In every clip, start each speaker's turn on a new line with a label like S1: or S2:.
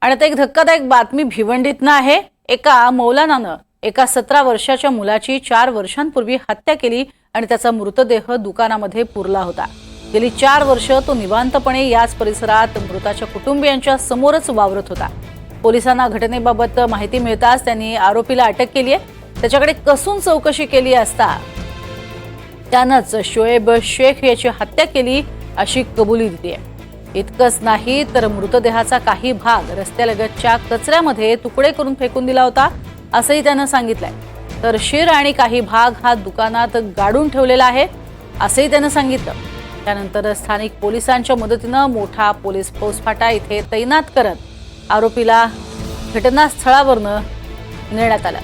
S1: आणि आता एक धक्कादायक बातमी भिवंडीतनं आहे। एका मौलानानं एका 17 वर्षाच्या मुलाची 4 वर्षांपूर्वी हत्या केली आणि त्याचा मृतदेह दुकानामध्ये पुरला होता। गेली 4 वर्ष तो निवांतपणे याच परिसरात मृताच्या कुटुंबियांच्या समोरच वावरत होता। पोलिसांना घटनेबाबत माहिती मिळताच त्यांनी आरोपीला अटक केली आहे। त्याच्याकडे कसून चौकशी केली असता त्यानंच शोएब शेख याची हत्या केली अशी कबुली दिली आहे। इतकंच नाही तर मृतदेहाचा काही भाग रस्त्यालगतच्या कचऱ्यामध्ये तुकडे करून फेकून दिला होता असंही त्यानं सांगितलंय। तर शिर आणि काही भाग हा दुकानात गाडून ठेवलेला आहे असंही त्यानं सांगितलं। त्यानंतर स्थानिक पोलिसांच्या मदतीनं मोठा पोलीस फौजफाटा इथे तैनात करत आरोपीला घटनास्थळावरनं नेण्यात आलं।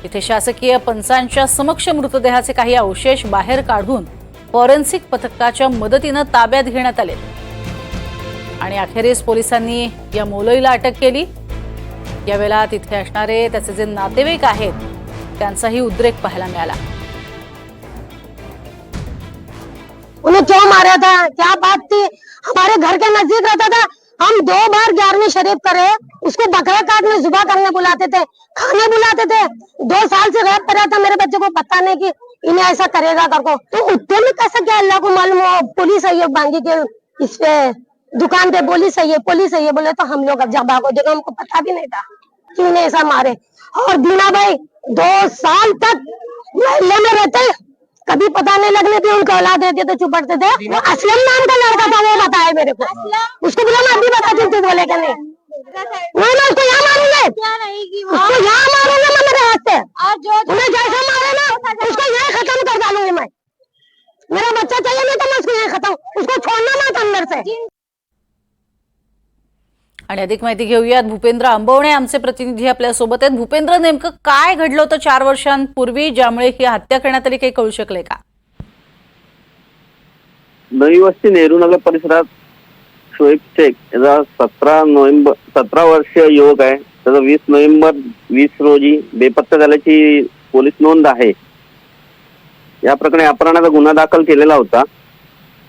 S1: इथे शासकीय पंचांच्या समक्ष मृतदेहाचे काही अवशेष बाहेर काढून फॉरेन्सिक पथकाच्या मदतीनं ताब्यात घेण्यात आले आणि अखेरीस पोलिसांनी या मौलवीला अटक केली। यावेळेला तिथे असणारे त्याचे जे नातेवाईक आहेत त्यांचाही उद्रेक पाहायला मिळाला।
S2: उन्हें क्यों मारा था, क्या बात थी? हमारे घर के नजदीक रहता था। हम 2 बार 11वीं शरीफ करे, उसको बकरा काटने जुबा करने बुलाते थे, खाने बुलाते थे। 2 साल से रह रहा था, मेरे बच्चे को पता नहीं कि इन्हें ऐसा करेगा करको। तो उतने में कैसे क्या अल्लाह को मालूम, पुलिस है ये बांगी के इस पे दुकान पे पुलिस है ये बोले तो हम लोग अब जब भागो देखो, हमको पता भी नहीं था कि इन्हें ऐसा मारे। और दीना भाई 2 साल तक मोहल्ले में रहते, कभी पता नहीं लगने थे, उनको औलाद देते तो चुप पड़ते थे। वो असलम नाम का लड़का था, वो बताया मेरे को। उसको बोला मैं अभी बताती हूँ, बोले कि नहीं मैं उसको यहाँ मारूंगा, उसको यहाँ मारूंगा मैं मेरे हाथ से। उन्हें जैसा मारे ना उसको यहाँ खत्म कर डालूंगी मैं। मेरा बच्चा चाहिए नहीं तो मैं उसको यहाँ खत्म, उसको छोड़ना मत अंदर से।
S1: आणि अधिक माहिती घेऊयात। भूपेंद्र आंबवणे आमचे प्रतिनिधी आपल्या सोबत आहेत। भूपेंद्र, नेमकं काय घडलं होतं 4 वर्षांपूर्वी ज्यामुळे ही हत्या करण्यात आली, काही कळू शकले का?
S3: नवी वस्ती नेहरू नगर परिसरात शोएब शेख याचा 17 वर्षीय युवक आहे। त्याचा 20 नोव्हेंबर 20 रोजी बेपत्ता झाल्याची पोलीस नोंद आहे। या प्रकरणी अपहरणाचा गुन्हा दाखल केलेला होता।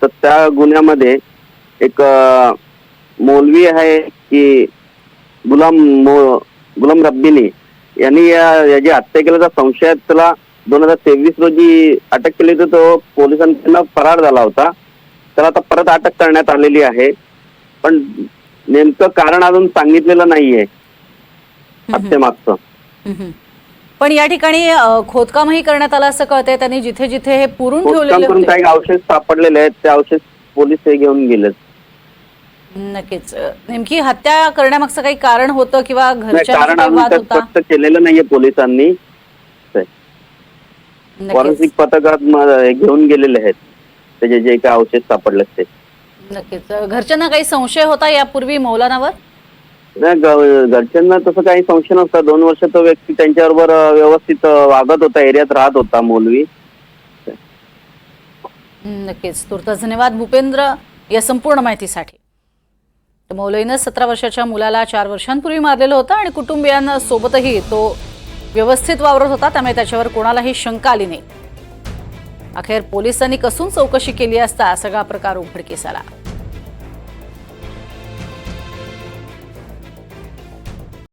S3: तर त्या गुन्ह्यामध्ये एक मौलवी आहे की गुलाम रब्बीनी यांनी याची हत्या केल्याचा संशयात त्याला 2023 रोजी अटक केली होती। तो पोलिसांकडून फरार झाला होता। त्याला आता परत अटक करण्यात आलेली आहे, पण नेमकं कारण अजून सांगितलेलं नाहीये हत्येमागचं।
S1: पण या ठिकाणी खोदकामही करण्यात आलं असं कळतंय। त्यांनी जिथे जिथे हे पुरून ठेवलेले होते
S3: काही अवशेष सापडलेले आहेत, ते अवशेष पोलीस हे घेऊन गेलेत।
S1: नक्कीच नेमकी हत्या करण्यामागचं काही कारण होतं किंवा घरच्या
S3: कारण स्पष्ट केलेलं नाहीये पोलिसांनी। फॉरेन्सिक पथकात घेऊन गेलेले आहेत त्याचे जे काही अवशेष सापडले ते।
S1: नक्कीच घरच्यांना काही संशय होता यापूर्वी मौलानावर?
S3: नाही, घरच्यांना तसं काही संशय नसता। 2 वर्ष तो व्यक्ती त्यांच्याबरोबर व्यवस्थित वागत होता, एरियात राहत होता मौलवी।
S1: नक्कीच तुर्तास धन्यवाद भूपेंद्र या संपूर्ण माहितीसाठी। मौलवीनं 17 वर्षाच्या मुलाला 4 वर्षांपूर्वी मारलेलं होतं आणि कुटुंबियांसोबतही तो व्यवस्थित वावरत होता, त्यामुळे त्याच्यावर कोणालाही शंका आली नाही। अखेर पोलिसांनी कसून चौकशी केली असता सगळा प्रकार उघडकीस आला।